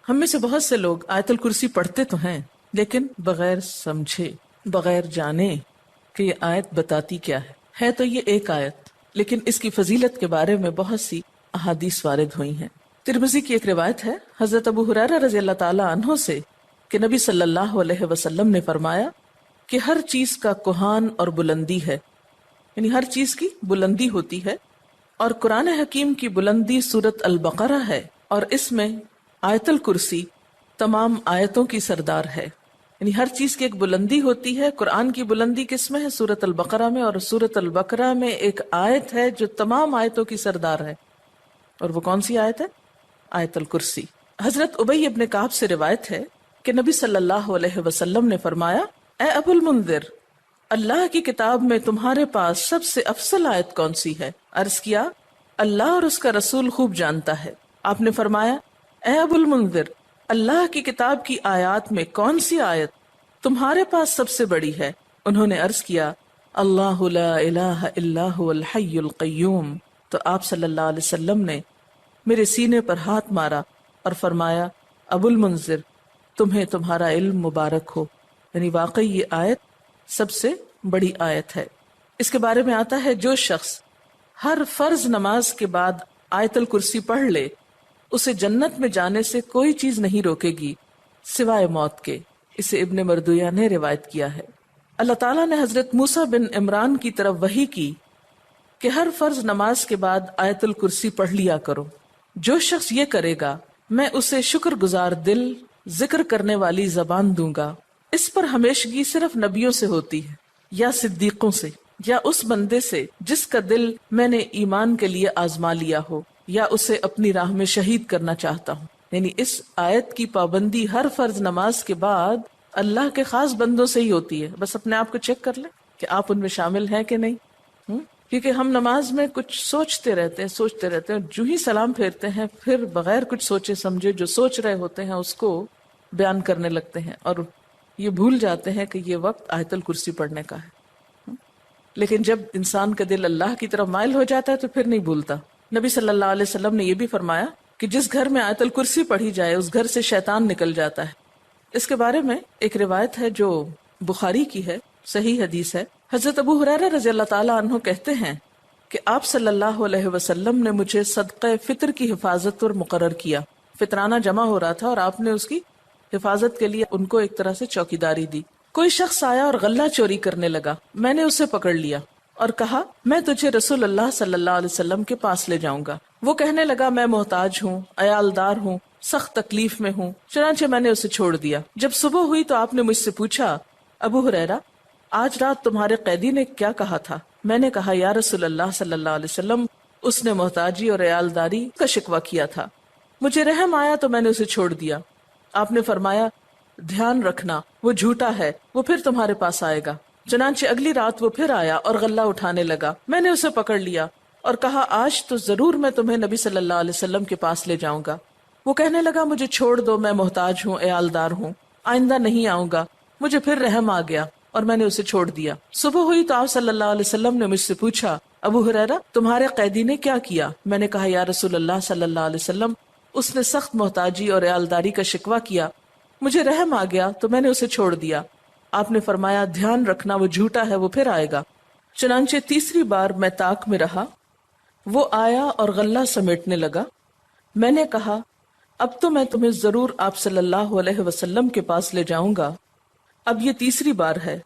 ہم میں سے بہت سے لوگ آیت الکرسی پڑھتے تو ہیں لیکن بغیر سمجھے، بغیر جانے کہ یہ آیت بتاتی کیا ہے تو یہ ایک آیت، لیکن اس کی فضیلت کے بارے میں بہت سی احادیث وارد ہوئی ہیں۔ ترمذی کی ایک روایت ہے حضرت ابو ہریرہ رضی اللہ تعالی عنہ سے کہ نبی صلی اللہ علیہ وسلم نے فرمایا کہ ہر چیز کا کوہان اور بلندی ہے، یعنی ہر چیز کی بلندی ہوتی ہے، اور قرآن حکیم کی بلندی سورت البقرہ ہے، اور اس میں آیت الکرسی تمام آیتوں کی سردار ہے۔ یعنی ہر چیز کی ایک بلندی ہوتی ہے۔ قرآن کی بلندی کس میں ہے؟ سورت البقرہ میں، اور سورت البقرہ میں ایک آیت ہے جو تمام آیتوں کی سردار ہے، اور وہ کون سی آیت ہے؟ آیت الکرسی۔ حضرت ابی ابن کعب سے روایت ہے کہ نبی صلی اللہ علیہ وسلم نے فرمایا، اے ابو المنذر، اللہ کی کتاب میں تمہارے پاس سب سے افضل آیت کون سی ہے؟ عرض کیا، اللہ اور اس کا رسول خوب جانتا ہے۔ آپ نے فرمایا، اے ابو المنذر، اللہ کی کتاب کی آیات میں کون سی آیت تمہارے پاس سب سے بڑی ہے؟ انہوں نے عرض کیا، اللہ لا الہ الا هو الحی القیوم۔ تو آپ صلی اللہ علیہ وسلم نے میرے سینے پر ہاتھ مارا اور فرمایا، ابو المنذر، تمہیں تمہارا علم مبارک ہو، یعنی واقعی یہ آیت سب سے بڑی آیت ہے۔ اس کے بارے میں آتا ہے، جو شخص ہر فرض نماز کے بعد آیت الکرسی پڑھ لے، اسے جنت میں جانے سے کوئی چیز نہیں روکے گی سوائے موت کے۔ اسے ابن مردویہ نے روایت کیا ہے۔ اللہ تعالیٰ نے حضرت موسیٰ بن عمران کی طرف وحی کی کہ ہر فرض نماز کے بعد آیت الکرسی پڑھ لیا کرو۔ جو شخص یہ کرے گا میں اسے شکر گزار دل، ذکر کرنے والی زبان دوں گا۔ اس پر ہمیشگی صرف نبیوں سے ہوتی ہے، یا صدیقوں سے، یا اس بندے سے جس کا دل میں نے ایمان کے لیے آزما لیا ہو، یا اسے اپنی راہ میں شہید کرنا چاہتا ہوں۔ یعنی اس آیت کی پابندی ہر فرض نماز کے بعد اللہ کے خاص بندوں سے ہی ہوتی ہے۔ بس اپنے آپ کو چیک کر لیں کہ آپ ان میں شامل ہیں کہ نہیں۔ کیونکہ ہم نماز میں کچھ سوچتے رہتے ہیں، جو ہی سلام پھیرتے ہیں پھر بغیر کچھ سوچے سمجھے جو سوچ رہے ہوتے ہیں اس کو بیان کرنے لگتے ہیں، اور یہ بھول جاتے ہیں کہ یہ وقت آیت الکرسی پڑھنے کا ہے۔ لیکن جب انسان کا دل اللہ کی طرف مائل ہو جاتا ہے تو پھر نہیں بھولتا۔ نبی صلی اللہ علیہ وسلم نے یہ بھی فرمایا کہ جس گھر میں آیت الکرسی پڑھی جائے اس گھر سے شیطان نکل جاتا ہے۔ اس کے بارے میں ایک روایت ہے جو بخاری کی ہے، صحیح حدیث ہے۔ حضرت ابو ہریرہ رضی اللہ تعالیٰ عنہ کہتے ہیں کہ آپ صلی اللہ علیہ وسلم نے مجھے صدقہ فطر کی حفاظت پر مقرر کیا۔ فطرانہ جمع ہو رہا تھا اور آپ نے اس کی حفاظت کے لیے ان کو ایک طرح سے چوکیداری دی۔ کوئی شخص آیا اور غلہ چوری کرنے لگا، میں نے اسے پکڑ لیا اور کہا، میں تجھے رسول اللہ صلی اللہ علیہ وسلم کے پاس لے جاؤں گا۔ وہ کہنے لگا، میں محتاج ہوں، عیالدار ہوں، سخت تکلیف میں ہوں۔ چنانچہ میں نے اسے چھوڑ دیا۔ جب صبح ہوئی تو آپ نے مجھ سے پوچھا، ابو ہریرہ، آج رات تمہارے قیدی نے کیا کہا تھا؟ میں نے کہا، یا رسول اللہ صلی اللہ علیہ وسلم، اس نے محتاجی اور عیالداری کا شکوہ کیا تھا، مجھے رحم آیا تو میں نے اسے چھوڑ دیا۔ آپ نے فرمایا، دھیان رکھنا، وہ جھوٹا ہے، وہ پھر تمہارے پاس آئے گا۔ چنانچہ اگلی رات وہ پھر آیا اور غلہ اٹھانے لگا، میں نے اسے پکڑ لیا اور کہا، آج تو ضرور میں تمہیں نبی صلی اللہ علیہ وسلم کے پاس لے جاؤں گا۔ وہ کہنے لگا، مجھے چھوڑ دو، میں محتاج ہوں، عیالدار ہوں، آئندہ نہیں آؤں گا۔ مجھے پھر رحم آ گیا اور میں نے اسے چھوڑ دیا۔ صبح ہوئی تو آپ صلی اللہ علیہ وسلم نے مجھ سے پوچھا، ابو ہریرہ، تمہارے قیدی نے کیا کیا؟ میں نے کہا، یا رسول اللہ صلی اللہ علیہ وسلم، اس نے سخت محتاجی اور عیالداری کا شکوہ کیا، مجھے رحم آ گیا تو میں نے اسے چھوڑ دیا۔ آپ نے فرمایا، دھیان رکھنا، وہ جھوٹا ہے، وہ پھر آئے گا۔ چنانچہ تیسری بار میں طاق میں رہا، وہ آیا اور غلہ سمیٹنے لگا۔ میں نے کہا، اب تو میں تمہیں ضرور آپ صلی اللہ علیہ وسلم کے پاس لے جاؤں گا، اب یہ تیسری بار ہے،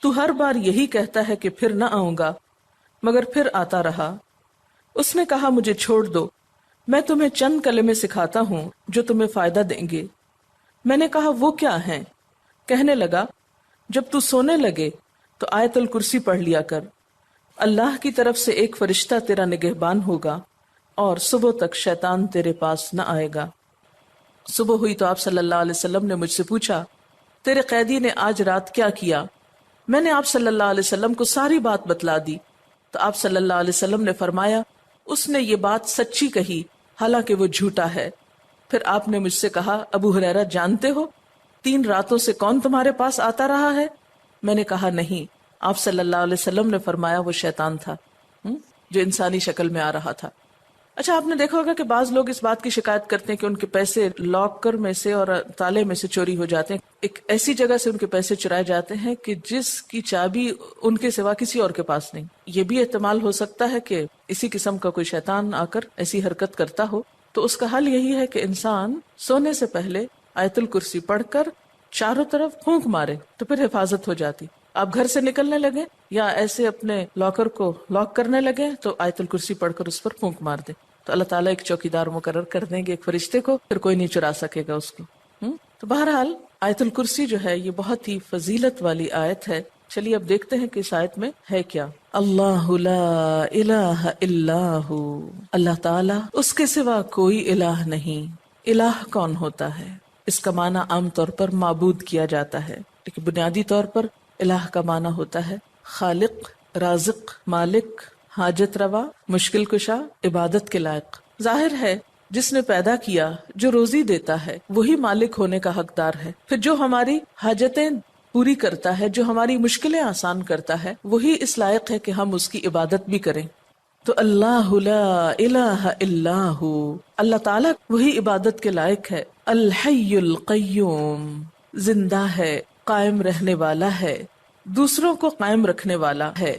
تو ہر بار یہی کہتا ہے کہ پھر نہ آؤں گا، مگر پھر آتا رہا۔ اس نے کہا، مجھے چھوڑ دو، میں تمہیں چند کلمے سکھاتا ہوں جو تمہیں فائدہ دیں گے۔ میں نے کہا، وہ کیا ہیں؟ کہنے لگا، جب تو سونے لگے تو آیت الکرسی پڑھ لیا کر، اللہ کی طرف سے ایک فرشتہ تیرا نگہبان ہوگا اور صبح تک شیطان تیرے پاس نہ آئے گا۔ صبح ہوئی تو آپ صلی اللہ علیہ وسلم نے مجھ سے پوچھا، تیرے قیدی نے آج رات کیا کیا؟ میں نے آپ صلی اللہ علیہ وسلم کو ساری بات بتلا دی تو آپ صلی اللہ علیہ وسلم نے فرمایا، اس نے یہ بات سچی کہی، حالانکہ وہ جھوٹا ہے۔ پھر آپ نے مجھ سے کہا، ابو ہریرہ، جانتے ہو 3 راتوں سے کون تمہارے پاس آتا رہا ہے؟ میں نے کہا، نہیں۔ آپ صلی اللہ علیہ وسلم نے فرمایا، وہ شیطان تھا جو انسانی شکل میں آ رہا تھا۔ اچھا، آپ نے دیکھا ہوگا کہ بعض لوگ اس بات کی شکایت کرتے ہیں کہ ان کے پیسے لاکر میں سے اور تالے میں سے چوری ہو جاتے ہیں. ایک ایسی جگہ سے ان کے پیسے چرائے جاتے ہیں کہ جس کی چابی ان کے سوا کسی اور کے پاس نہیں. یہ بھی احتمال ہو سکتا ہے کہ اسی قسم کا کوئی شیطان آ کر ایسی حرکت کرتا ہو. تو اس کا حل یہی ہے کہ انسان سونے سے پہلے آیت الکرسی پڑھ کر چاروں طرف پھونک مارے تو پھر حفاظت ہو جاتی. آپ گھر سے نکلنے لگے یا ایسے اپنے لاکر کو لاک کرنے لگے تو آیت الکرسی پڑھ کر اس پر پھونک مار دے تو اللہ تعالیٰ ایک چوکیدار مقرر کر دیں گے، ایک فرشتے کو، پھر کوئی نہیں چرا سکے گا اس کو. تو بہرحال آیت الکرسی جو ہے یہ بہت ہی فضیلت والی آیت ہے. چلیے اب دیکھتے ہیں کہ اس آیت میں ہے کیا. اللہ لا الہ الا ہو، اللہ تعالیٰ اس کے سوا کوئی الہ نہیں. الہ کون ہوتا ہے؟ اس کا معنی عام طور پر معبود کیا جاتا ہے، لیکن بنیادی طور پر الہ کا معنی ہوتا ہے خالق، رازق، مالک، حاجت روا، مشکل کشا، عبادت کے لائق. ظاہر ہے جس نے پیدا کیا، جو روزی دیتا ہے، وہی مالک ہونے کا حقدار ہے. پھر جو ہماری حاجتیں پوری کرتا ہے، جو ہماری مشکلیں آسان کرتا ہے، وہی اس لائق ہے کہ ہم اس کی عبادت بھی کریں. تو اللہ لا الہ الا ہو، اللہ تعالیٰ وہی عبادت کے لائق ہے. الحی القیوم، زندہ ہے، قائم رہنے والا ہے، دوسروں کو قائم رکھنے والا ہے.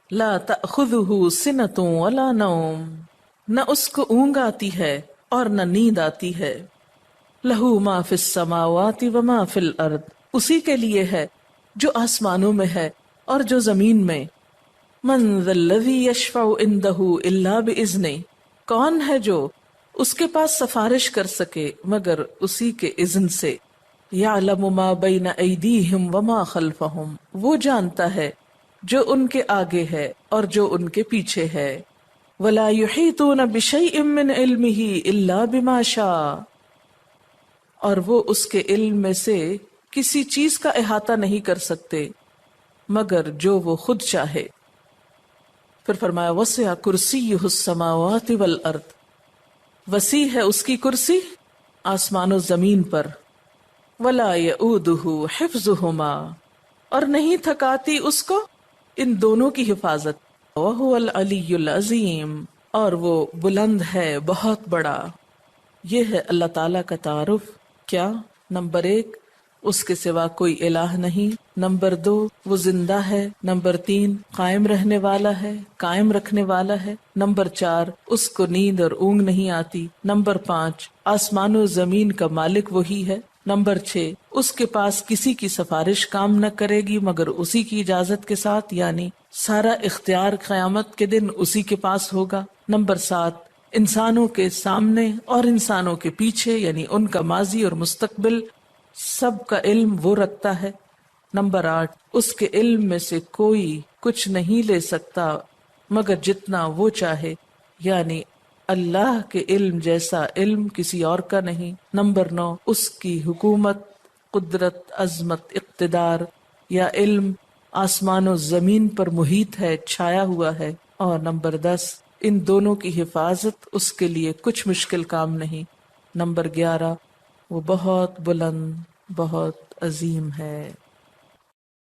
لا تأخذہ سنۃ ولا نوم، نہ اس کو اونگ آتی ہے اور نہ نیند آتی ہے. لہ ما فی السماوات وما فی الارض، اسی کے لیے ہے جو آسمانوں میں ہے اور جو زمین میں. من ذا الذی یشفع عندہ الا باذنہ، کون ہے جو اس کے پاس سفارش کر سکے مگر اسی کے اذن سے. یعلم ما بین ایدیہم وما خلفہم، وہ جانتا ہے جو ان کے آگے ہے اور جو ان کے پیچھے ہے. ولا یحیطون بشیء من علمہ الا بما شاء، اور وہ اس کے علم میں سے کسی چیز کا احاطہ نہیں کر سکتے مگر جو وہ خود چاہے. پھر فرمایا وسع کرسیہ السماوات والارض، وسیع ہے اس کی کرسی آسمان و زمین پر. ولا یؤودہ حفظہما، اور نہیں تھکاتی اس کو ان دونوں کی حفاظت. وہو العلی العظیم، اور وہ بلند ہے، بہت بڑا. یہ ہے اللہ تعالیٰ کا تعارف. کیا؟ نمبر 1، اس کے سوا کوئی الہ نہیں. نمبر 2، وہ زندہ ہے. نمبر 3، قائم رہنے والا ہے، قائم رکھنے والا ہے. نمبر 4، اس کو نیند اور اونگ نہیں آتی. نمبر 5، آسمان و زمین کا مالک وہی ہے. نمبر 6، اس کے پاس کسی کی سفارش کام نہ کرے گی مگر اسی کی اجازت کے ساتھ، یعنی سارا اختیار قیامت کے دن اسی کے پاس ہوگا. نمبر 7، انسانوں کے سامنے اور انسانوں کے پیچھے، یعنی ان کا ماضی اور مستقبل سب کا علم وہ رکھتا ہے. نمبر 8، اس کے علم میں سے کوئی کچھ نہیں لے سکتا مگر جتنا وہ چاہے، یعنی اللہ کے علم جیسا علم کسی اور کا نہیں. نمبر 9، اس کی حکومت، قدرت، عظمت، اقتدار یا علم آسمان و زمین پر محیط ہے، چھایا ہوا ہے. اور نمبر 10، ان دونوں کی حفاظت اس کے لیے کچھ مشکل کام نہیں. نمبر 11، وہ بہت بلند، بہت عظیم ہے.